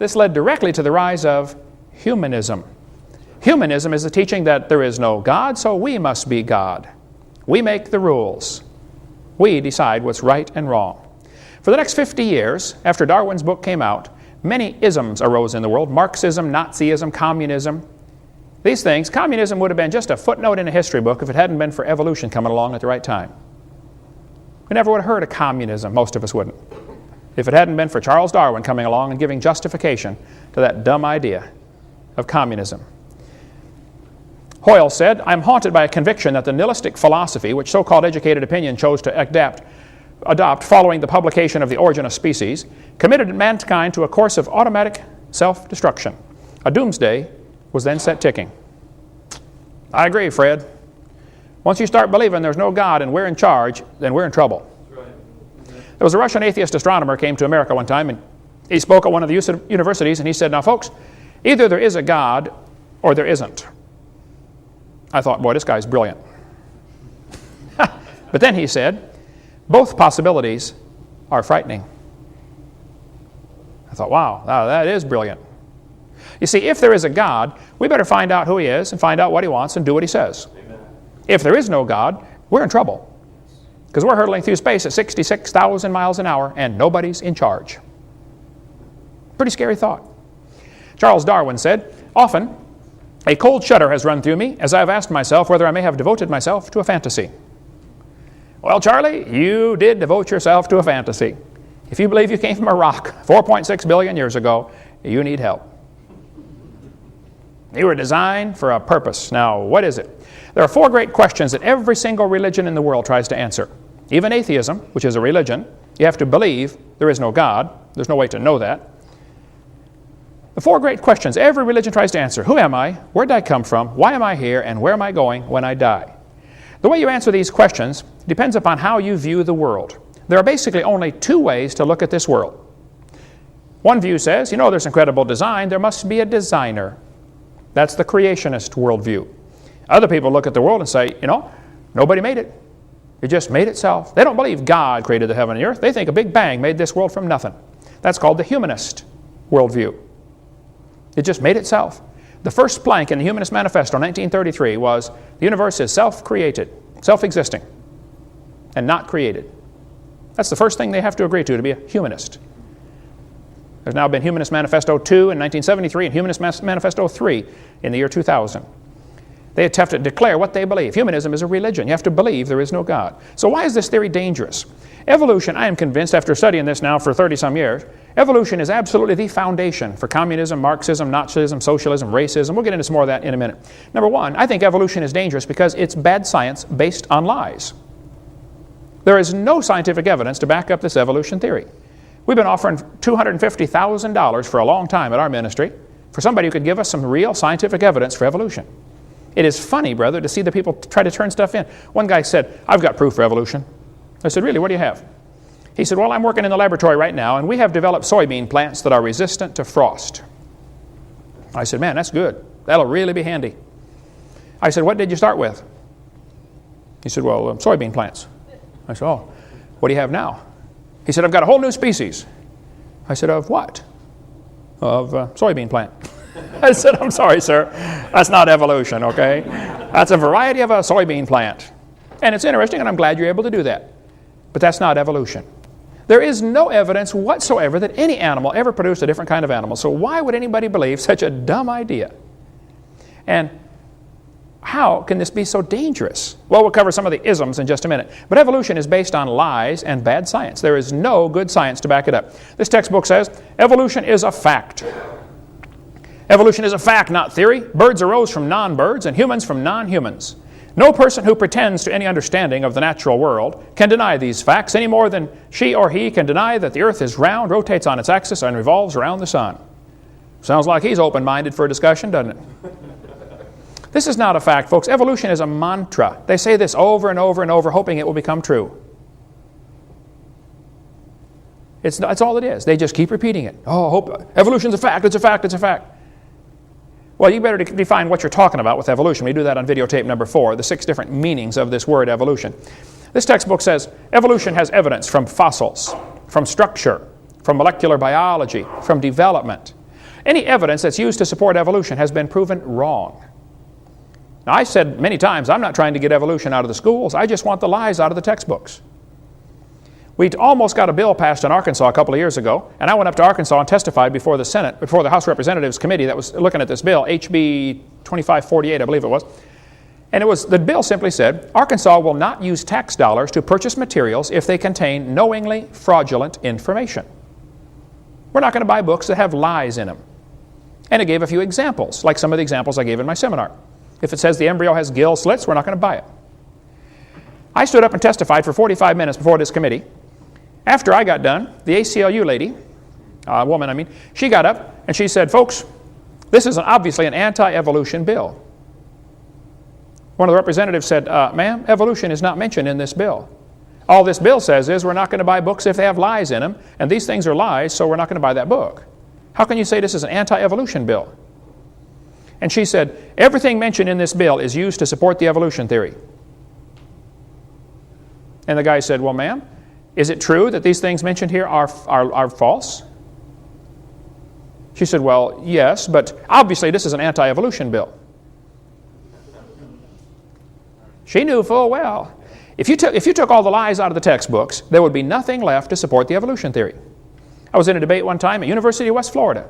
This led directly to the rise of humanism. Humanism is the teaching that there is no God, so we must be God. We make the rules. We decide what's right and wrong. For the next 50 years, after Darwin's book came out, many isms arose in the world: Marxism, Nazism, communism. These things, communism would have been just a footnote in a history book if it hadn't been for evolution coming along at the right time. We never would have heard of communism, most of us wouldn't, if it hadn't been for Charles Darwin coming along and giving justification to that dumb idea of communism. Hoyle said, "I'm haunted by a conviction that the nihilistic philosophy, which so-called educated opinion chose to adopt following the publication of The Origin of Species, committed mankind to a course of automatic self-destruction. A doomsday was then set ticking." I agree, Fred. Once you start believing there's no God and we're in charge, then we're in trouble. There was a Russian atheist astronomer came to America one time, and he spoke at one of the universities, and he said, "Now folks, either there is a God or there isn't." I thought, boy, this guy's brilliant. But then he said, "Both possibilities are frightening." I thought, wow, that is brilliant. You see, if there is a God, we better find out who he is and find out what he wants and do what he says. Amen. If there is no God, we're in trouble, because we're hurtling through space at 66,000 miles an hour and nobody's in charge. Pretty scary thought. Charles Darwin said, "Often a cold shudder has run through me as I have asked myself whether I may have devoted myself to a fantasy." Well, Charlie, you did devote yourself to a fantasy. If you believe you came from a rock 4.6 billion years ago, you need help. You were designed for a purpose. Now, what is it? There are 4 great questions that every single religion in the world tries to answer. Even atheism, which is a religion, you have to believe there is no God. There's no way to know that. The 4 great questions every religion tries to answer: who am I? Where did I come from? Why am I here? And where am I going when I die? The way you answer these questions depends upon how you view the world. There are basically only 2 ways to look at this world. One view says, there's incredible design, there must be a designer. That's the creationist worldview. Other people look at the world and say, nobody made it. It just made itself. They don't believe God created the heaven and the earth. They think a big bang made this world from nothing. That's called the humanist worldview. It just made itself. The first plank in the Humanist Manifesto in 1933 was, the universe is self-created, self-existing, and not created. That's the first thing they have to agree to be a humanist. There's now been Humanist Manifesto 2 in 1973 and Humanist Manifesto 3 in the year 2000. They have to declare what they believe. Humanism is a religion. You have to believe there is no God. So why is this theory dangerous? Evolution, I am convinced after studying this now for 30-some years, evolution is absolutely the foundation for communism, Marxism, Nazism, socialism, racism. We'll get into some more of that in a minute. Number one, I think evolution is dangerous because it's bad science based on lies. There is no scientific evidence to back up this evolution theory. We've been offering $250,000 for a long time at our ministry for somebody who could give us some real scientific evidence for evolution. It is funny, brother, to see the people try to turn stuff in. One guy said, "I've got proof for evolution." I said, "Really, what do you have?" He said, "Well, I'm working in the laboratory right now, and we have developed soybean plants that are resistant to frost." I said, "Man, that's good. That'll really be handy." I said, "What did you start with?" He said, "Well, soybean plants." I said, "Oh, what do you have now?" He said, "I've got a whole new species." I said, "Of what?" "Of soybean plant." I said, "I'm sorry, sir. That's not evolution, okay? That's a variety of a soybean plant. And it's interesting, and I'm glad you're able to do that. But that's not evolution. There is no evidence whatsoever that any animal ever produced a different kind of animal. So why would anybody believe such a dumb idea? And how can this be so dangerous? Well, we'll cover some of the isms in just a minute. But evolution is based on lies and bad science. There is no good science to back it up. This textbook says, evolution is a fact. Evolution is a fact, not theory. Birds arose from non-birds and humans from non-humans. No person who pretends to any understanding of the natural world can deny these facts any more than she or he can deny that the earth is round, rotates on its axis, and revolves around the sun. Sounds like he's open-minded for a discussion, doesn't it? This is not a fact, folks. Evolution is a mantra. They say this over and over and over, hoping it will become true. That's all it is. They just keep repeating it. Oh, evolution's a fact, it's a fact, it's a fact. Well, you better define what you're talking about with evolution. We do that on videotape number 4, the 6 different meanings of this word evolution. This textbook says evolution has evidence from fossils, from structure, from molecular biology, from development. Any evidence that's used to support evolution has been proven wrong. Now, I said many times, I'm not trying to get evolution out of the schools. I just want the lies out of the textbooks. We almost got a bill passed in Arkansas a couple of years ago, and I went up to Arkansas and testified before the Senate, before the House Representatives Committee that was looking at this bill, HB 2548, I believe it was. And the bill simply said, Arkansas will not use tax dollars to purchase materials if they contain knowingly fraudulent information. We're not going to buy books that have lies in them. And it gave a few examples, like some of the examples I gave in my seminar. If it says the embryo has gill slits, we're not going to buy it. I stood up and testified for 45 minutes before this committee. After I got done, the ACLU lady, woman I mean, she got up and she said, folks, this is obviously an anti-evolution bill. One of the representatives said, ma'am, evolution is not mentioned in this bill. All this bill says is we're not going to buy books if they have lies in them, and these things are lies, so we're not going to buy that book. How can you say this is an anti-evolution bill? And she said, everything mentioned in this bill is used to support the evolution theory. And the guy said, well, ma'am, is it true that these things mentioned here are false? She said, well, yes, but obviously this is an anti-evolution bill. She knew full well, if you took all the lies out of the textbooks, there would be nothing left to support the evolution theory. I was in a debate one time at University of West Florida,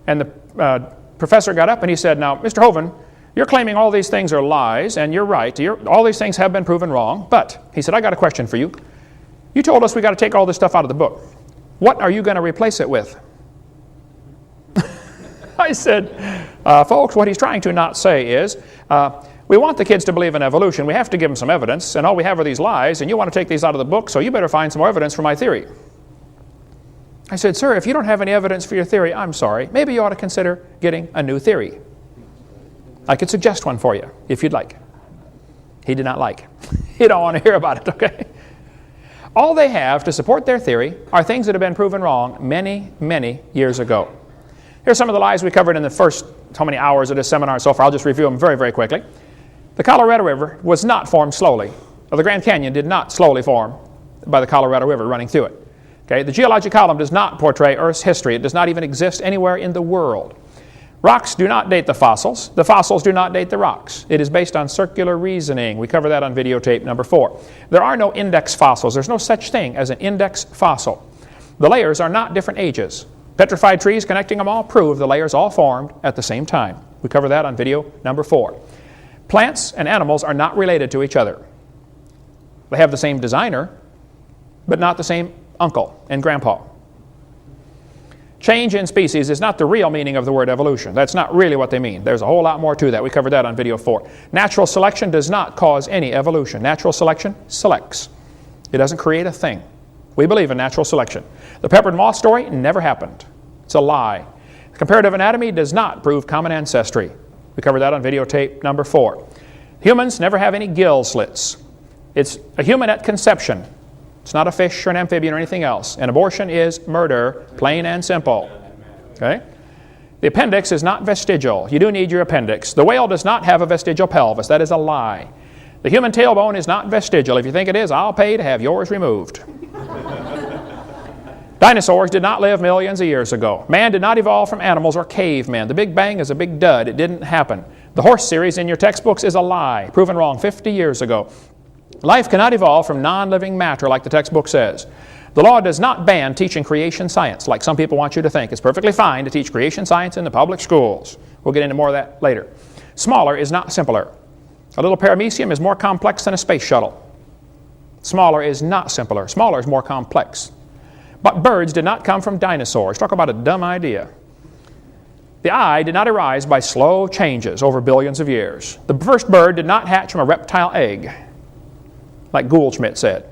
and the professor got up and he said, now, Mr. Hoven, you're claiming all these things are lies, and you're right. All these things have been proven wrong, but, he said, I got a question for you. You told us we got to take all this stuff out of the book. What are you going to replace it with? I said, folks, what he's trying to not say is, we want the kids to believe in evolution. We have to give them some evidence, and all we have are these lies, and you want to take these out of the book, so you better find some more evidence for my theory. I said, sir, if you don't have any evidence for your theory, I'm sorry. Maybe you ought to consider getting a new theory. I could suggest one for you, if you'd like. He did not like. He don't want to hear about it, okay? All they have to support their theory are things that have been proven wrong many, many years ago. Here's some of the lies we covered in the first how many hours of this seminar so far. I'll just review them very, very quickly. The Colorado River was not formed slowly. The Grand Canyon did not slowly form by the Colorado River running through it. Okay? The geologic column does not portray Earth's history. It does not even exist anywhere in the world. Rocks do not date the fossils. The fossils do not date the rocks. It is based on circular reasoning. We cover that on videotape number 4. There are no index fossils. There's no such thing as an index fossil. The layers are not different ages. Petrified trees connecting them all prove the layers all formed at the same time. We cover that on video number 4. Plants and animals are not related to each other. They have the same designer, but not the same uncle and grandpa. Change in species is not the real meaning of the word evolution. That's not really what they mean. There's a whole lot more to that. We covered that on video 4. Natural selection does not cause any evolution. Natural selection selects. It doesn't create a thing. We believe in natural selection. The peppered moth story never happened. It's a lie. Comparative anatomy does not prove common ancestry. We covered that on videotape number 4. Humans never have any gill slits. It's a human at conception. It's not a fish or an amphibian or anything else. An abortion is murder, plain and simple. Okay? The appendix is not vestigial. You do need your appendix. The whale does not have a vestigial pelvis. That is a lie. The human tailbone is not vestigial. If you think it is, I'll pay to have yours removed. Dinosaurs did not live millions of years ago. Man did not evolve from animals or cavemen. The Big Bang is a big dud. It didn't happen. The horse series in your textbooks is a lie, proven wrong 50 years ago. Life cannot evolve from non-living matter like the textbook says. The law does not ban teaching creation science like some people want you to think. It's perfectly fine to teach creation science in the public schools. We'll get into more of that later. Smaller is not simpler. A little paramecium is more complex than a space shuttle. Smaller is not simpler. Smaller is more complex. But birds did not come from dinosaurs. Talk about a dumb idea. The eye did not arise by slow changes over billions of years. The first bird did not hatch from a reptile egg, like Goldschmidt said.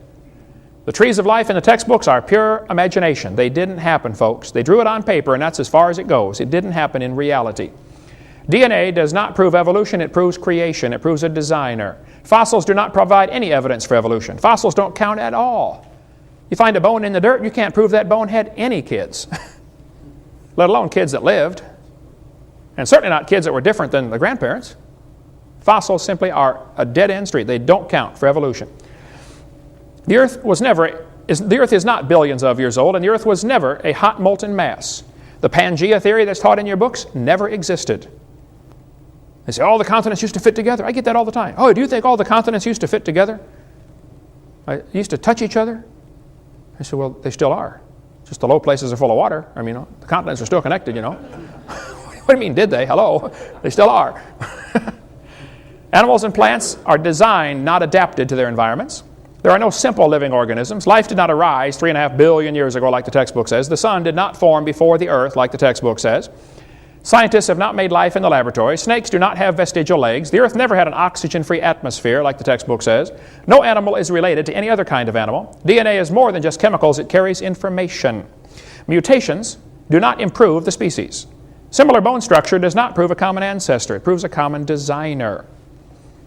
The trees of life in the textbooks are pure imagination. They didn't happen, folks. They drew it on paper, and that's as far as it goes. It didn't happen in reality. DNA does not prove evolution. It proves creation. It proves a designer. Fossils do not provide any evidence for evolution. Fossils don't count at all. You find a bone in the dirt, you can't prove that bone had any kids, let alone kids that lived, and certainly not kids that were different than the grandparents. Fossils simply are a dead-end street. They don't count for evolution. The earth is not billions of years old, and the earth was never a hot molten mass. The Pangea theory that's taught in your books never existed. They say, all the continents used to fit together. I get that all the time. Oh, do you think all the continents used to fit together? Used to touch each other? I said, well, they still are. Just the low places are full of water. I mean, the continents are still connected, you know. What do you mean, did they? Hello. They still are. Animals and plants are designed, not adapted to their environments. There are no simple living organisms. Life did not arise 3.5 billion years ago like the textbook says. The sun did not form before the earth like the textbook says. Scientists have not made life in the laboratory. Snakes do not have vestigial legs. The earth never had an oxygen-free atmosphere like the textbook says. No animal is related to any other kind of animal. DNA is more than just chemicals. It carries information. Mutations do not improve the species. Similar bone structure does not prove a common ancestor. It proves a common designer.